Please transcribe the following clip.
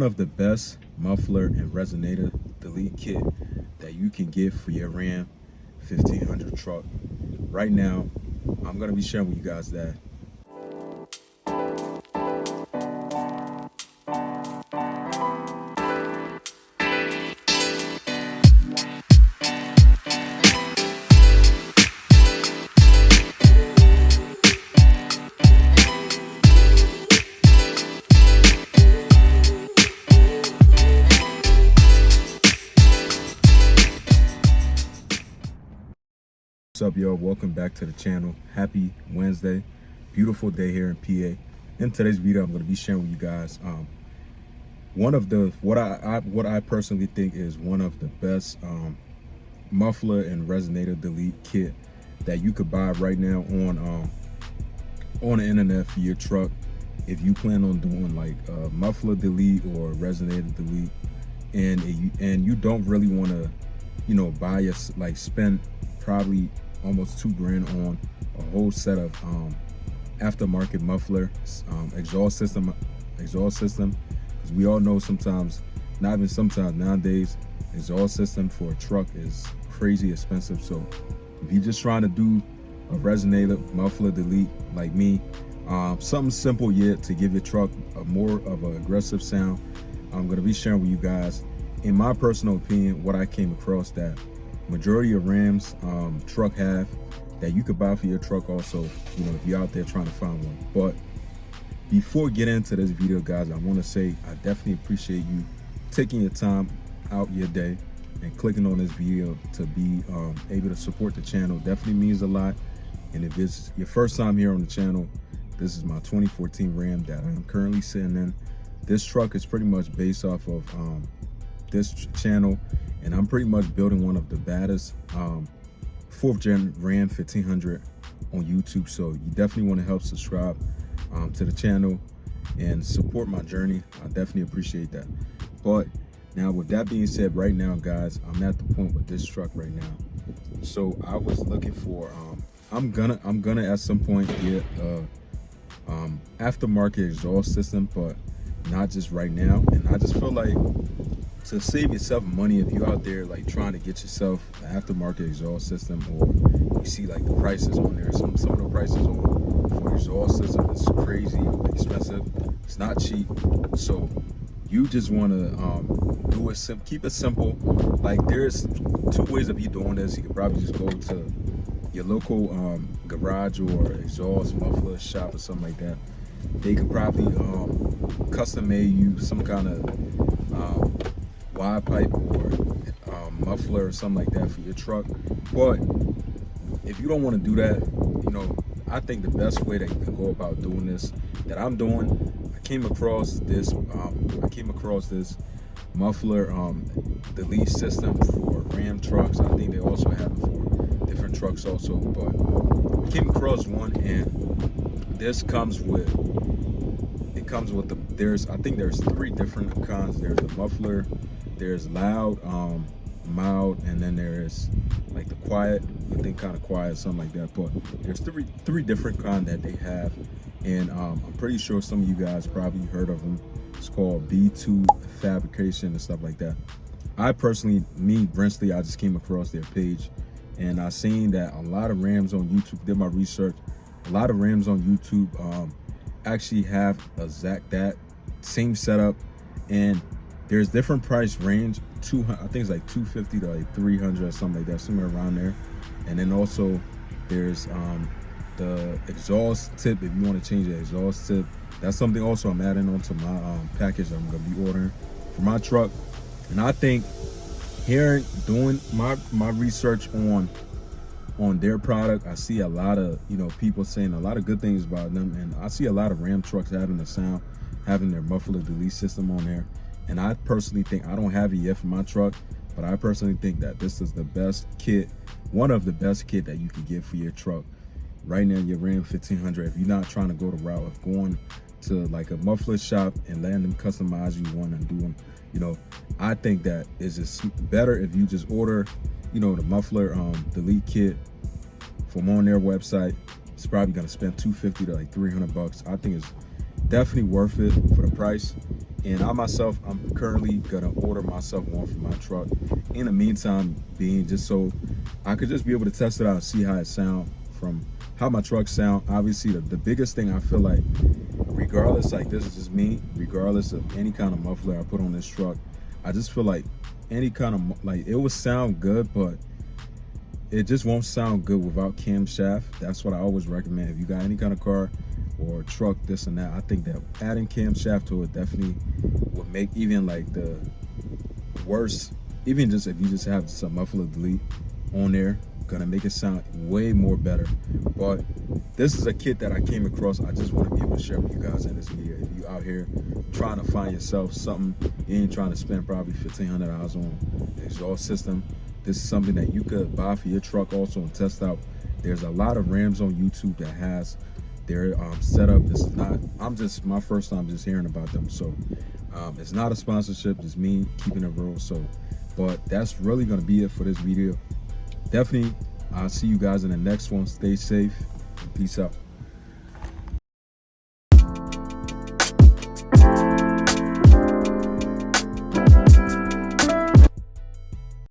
of the best muffler and resonator delete kit that you can get for your Ram 1500 truck. Right now, I'm gonna be sharing with you guys that. What's up, y'all? Welcome back to the channel. Happy Wednesday. Beautiful day here in PA. In today's video, I'm going to be sharing with you guys one of the what I personally think is one of the best muffler and resonator delete kit that you could buy right now on the internet for your truck. If you plan on doing like muffler delete or resonator delete, and you don't really want to, buy spend probably almost $2,000 on a whole set of aftermarket muffler exhaust system, because we all know sometimes, not even sometimes, nowadays exhaust system for a truck is crazy expensive. So if you're just trying to do a resonator muffler delete like me, something simple yet to give your truck a more of an aggressive sound, I'm going to be sharing with you guys, in my personal opinion, what I came across that majority of Rams truck have that you could buy for your truck also, if you're out there trying to find one. But before getting into this video, guys, I want to say I definitely appreciate you taking your time out your day and clicking on this video to be able to support the channel. Definitely means a lot. And if it's your first time here on the channel, this is my 2014 Ram that I'm currently sitting in. This truck is pretty much based off of this channel, and I'm pretty much building one of the baddest 4th gen Ram 1500 on YouTube. So you definitely want to help subscribe to the channel and support my journey. I definitely appreciate that. But now, with that being said, right now, guys, I'm at the point with this truck right now. So I was looking for I'm gonna at some point get aftermarket exhaust system, but not just right now. And I just feel like, to save yourself money, if you're out there like trying to get yourself an aftermarket exhaust system, or you see like the prices on there, some of the prices for exhaust system is crazy expensive. It's not cheap. So you just want to do it simple, keep it simple. Like, there's two ways of you doing this. You could probably just go to your local garage or exhaust muffler shop or something like that. They could probably custom made you some kind of wide pipe or muffler or something like that for your truck. But if you don't want to do that, I think the best way that you can go about doing this, that I'm doing, I came across this muffler delete system for Ram trucks. I think they also have it for different trucks also, but I came across one, and this comes with I think there's 3 different kinds. There's a muffler, there's loud, mild, and then there's like the quiet, I think kind of quiet, something like that. But there's three different kinds that they have, and I'm pretty sure some of you guys probably heard of them. It's called B2 Fabrication and stuff like that. I personally, I just came across their page, and I seen that a lot of Rams on YouTube, did my research, a lot of Rams on YouTube actually have that same setup, and there's different price range. I think it's like 250 to like 300 or something like that, somewhere around there. And then also there's the exhaust tip. If you want to change the exhaust tip, that's something also I'm adding onto my package that I'm gonna be ordering for my truck. And I think doing my research on their product, I see a lot of people saying a lot of good things about them, and I see a lot of Ram trucks having their muffler delete system on there. And I personally think, I don't have it yet for my truck, but I personally think that this is the best kit, one of the best kit that you can get for your truck right now, your Ram 1500. If you're not trying to go the route of going to like a muffler shop and letting them customize you one and do them, I think that is just better if you just order, the muffler delete kit from on their website. It's probably gonna spend $250 to like $300. I think it's definitely worth it for the price. And I myself, I'm currently gonna order myself one for my truck. In the meantime, being just so I could just be able to test it out and see how it sound from how my truck sound. Obviously, the biggest thing I feel like, regardless, like this is just me, regardless of any kind of muffler I put on this truck, I just feel like any kind of, like, it would sound good, but it just won't sound good without camshaft. That's what I always recommend. If you got any kind of car or truck, this and that, I think that adding camshaft to it definitely would make even like the worst, even just if you just have some muffler delete on there, gonna make it sound way more better. But this is a kit that I came across. I just want to be able to share with you guys in this video. If you out here trying to find yourself something, you ain't trying to spend probably $1,500 on the exhaust system, this is something that you could buy for your truck also and test out. There's a lot of Rams on YouTube that has their setup. This is not, my first time just hearing about them. So it's not a sponsorship, just me keeping it real. So, but that's really gonna be it for this video. Definitely, I'll see you guys in the next one. Stay safe and peace out.